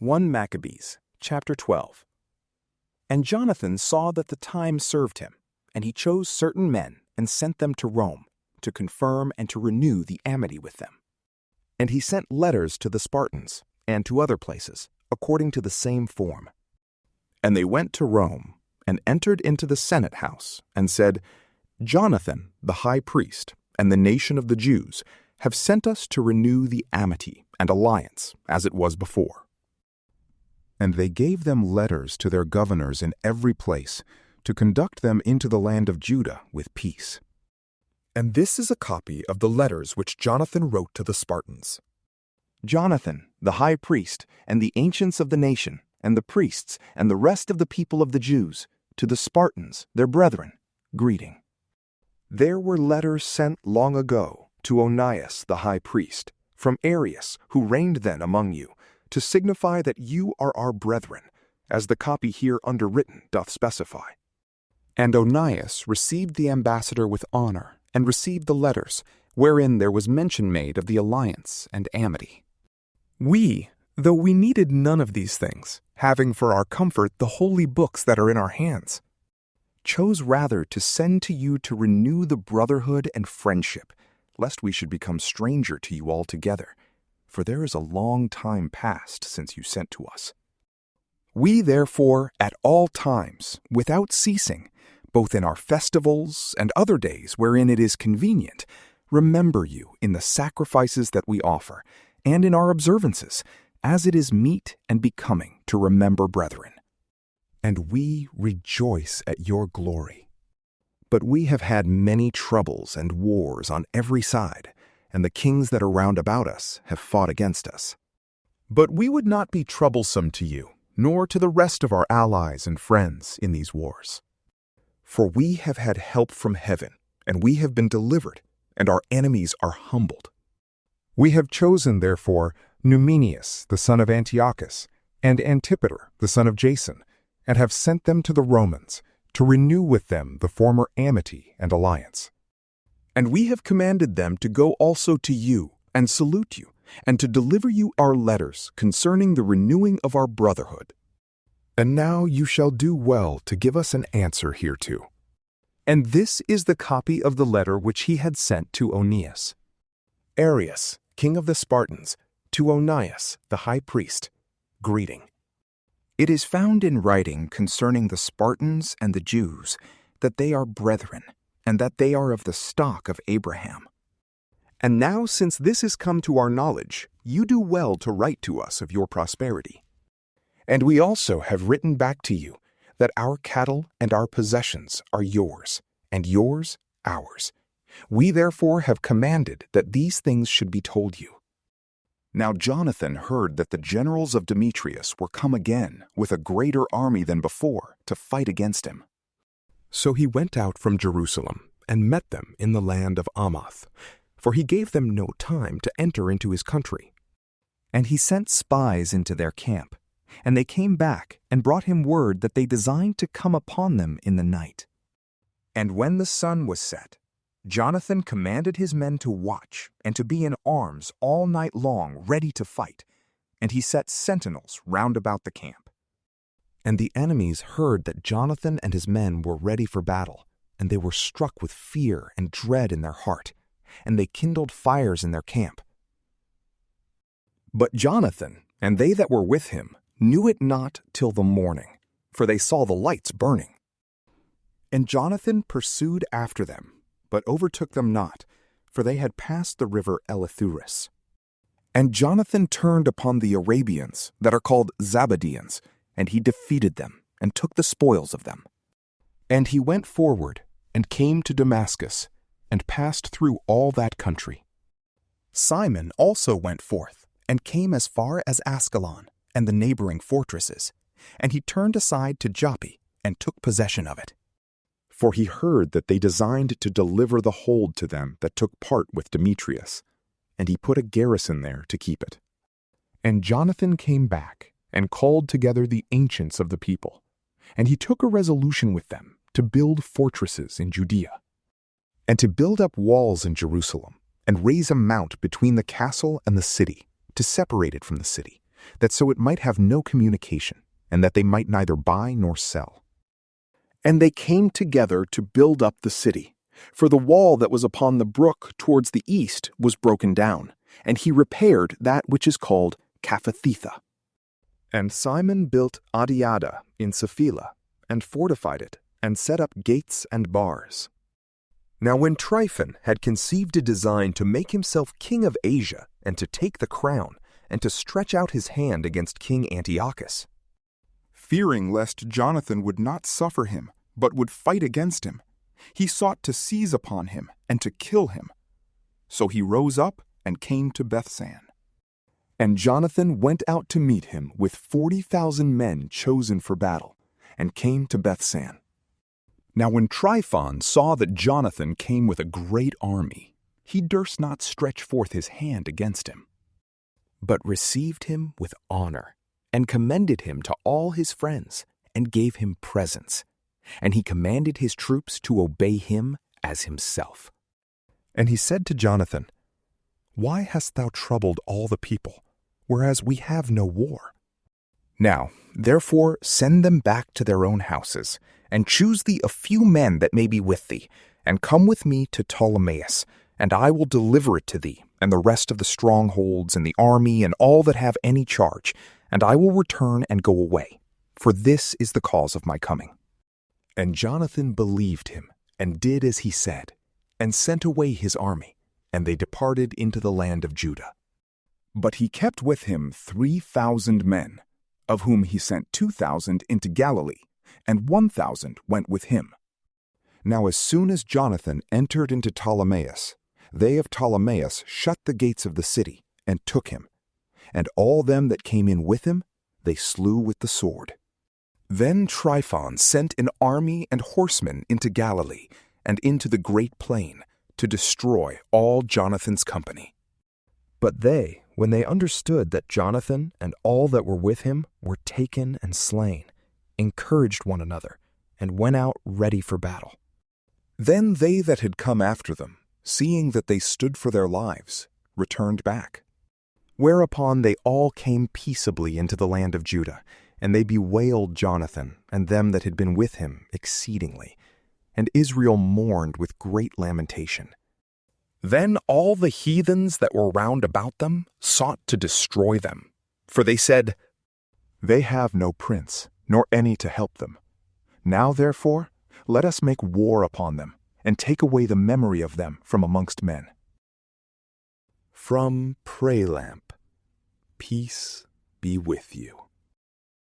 1 Maccabees, chapter 12. And Jonathan saw that the time served him, and he chose certain men and sent them to Rome, to confirm and to renew the amity with them. And he sent letters to the Spartans, and to other places, according to the same form. And they went to Rome, and entered into the Senate house, and said, Jonathan, the high priest, and the nation of the Jews, have sent us to renew the amity and alliance, as it was before. And they gave them letters to their governors in every place, to conduct them into the land of Judah with peace. And this is a copy of the letters which Jonathan wrote to the Spartans. Jonathan, the high priest, and the ancients of the nation, and the priests, and the rest of the people of the Jews, to the Spartans, their brethren, greeting. There were letters sent long ago to Onias the high priest, from Arius, who reigned then among you, to signify that you are our brethren, as the copy here underwritten doth specify. And Onias received the ambassador with honor, and received the letters, wherein there was mention made of the alliance and amity. We, though we needed none of these things, having for our comfort the holy books that are in our hands, chose rather to send to you to renew the brotherhood and friendship, lest we should become stranger to you altogether, for there is a long time past since you sent to us. We therefore, at all times, without ceasing, both in our festivals and other days wherein it is convenient, remember you in the sacrifices that we offer, and in our observances, as it is meet and becoming to remember brethren. And we rejoice at your glory. But we have had many troubles and wars on every side, and the kings that are round about us have fought against us. But we would not be troublesome to you, nor to the rest of our allies and friends in these wars. For we have had help from heaven, and we have been delivered, and our enemies are humbled. We have chosen, therefore, Numenius, the son of Antiochus, and Antipater, the son of Jason, and have sent them to the Romans, to renew with them the former amity and alliance. And we have commanded them to go also to you, and salute you, and to deliver you our letters concerning the renewing of our brotherhood. And now you shall do well to give us an answer hereto. And this is the copy of the letter which he had sent to Onias. Arius, king of the Spartans, to Onias, the high priest, greeting. It is found in writing concerning the Spartans and the Jews that they are brethren, and that they are of the stock of Abraham. And now, since this is come to our knowledge, you do well to write to us of your prosperity. And we also have written back to you that our cattle and our possessions are yours, and yours ours. We therefore have commanded that these things should be told you. Now Jonathan heard that the generals of Demetrius were come again with a greater army than before to fight against him. So he went out from Jerusalem and met them in the land of Amath, for he gave them no time to enter into his country. And he sent spies into their camp, and they came back and brought him word that they designed to come upon them in the night. And when the sun was set, Jonathan commanded his men to watch and to be in arms all night long, ready to fight, and he set sentinels round about the camp. And the enemies heard that Jonathan and his men were ready for battle, and they were struck with fear and dread in their heart, and they kindled fires in their camp. But Jonathan and they that were with him knew it not till the morning, for they saw the lights burning. And Jonathan pursued after them, but overtook them not, for they had passed the river Eleuthurus. And Jonathan turned upon the Arabians that are called Zabadeans, and he defeated them, and took the spoils of them. And he went forward, and came to Damascus, and passed through all that country. Simon also went forth, and came as far as Ascalon, and the neighboring fortresses, and he turned aside to Joppa, and took possession of it. For he heard that they designed to deliver the hold to them that took part with Demetrius, and he put a garrison there to keep it. And Jonathan came back, and called together the ancients of the people, and he took a resolution with them to build fortresses in Judea, and to build up walls in Jerusalem, and raise a mount between the castle and the city, to separate it from the city, that so it might have no communication, and that they might neither buy nor sell. And they came together to build up the city, for the wall that was upon the brook towards the east was broken down, and he repaired that which is called Caphathetha. And Simon built Adiada in Saphelah, and fortified it, and set up gates and bars. Now when Tryphon had conceived a design to make himself king of Asia, and to take the crown, and to stretch out his hand against King Antiochus, fearing lest Jonathan would not suffer him, but would fight against him, he sought to seize upon him and to kill him. So he rose up and came to Bethsan. And Jonathan went out to meet him with 40,000 men chosen for battle, and came to Bethsan. Now when Tryphon saw that Jonathan came with a great army, he durst not stretch forth his hand against him, but received him with honor, and commended him to all his friends, and gave him presents. And he commanded his troops to obey him as himself. And he said to Jonathan, Why hast thou troubled all the people, whereas we have no war? Now, therefore, send them back to their own houses, and choose thee a few men that may be with thee, and come with me to Ptolemais, and I will deliver it to thee, and the rest of the strongholds, and the army, and all that have any charge, and I will return and go away, for this is the cause of my coming. And Jonathan believed him, and did as he said, and sent away his army, and they departed into the land of Judah. But he kept with him 3,000 men, of whom he sent 2,000 into Galilee, and 1,000 went with him. Now as soon as Jonathan entered into Ptolemais, they of Ptolemais shut the gates of the city, and took him. And all them that came in with him, they slew with the sword. Then Tryphon sent an army and horsemen into Galilee, and into the great plain, to destroy all Jonathan's company. But they, when they understood that Jonathan and all that were with him were taken and slain, encouraged one another, and went out ready for battle. Then they that had come after them, seeing that they stood for their lives, returned back. Whereupon they all came peaceably into the land of Judah, and they bewailed Jonathan and them that had been with him exceedingly. And Israel mourned with great lamentation. Then all the heathens that were round about them sought to destroy them. For they said, They have no prince, nor any to help them. Now therefore, let us make war upon them, and take away the memory of them from amongst men. From PrayLamp, peace be with you.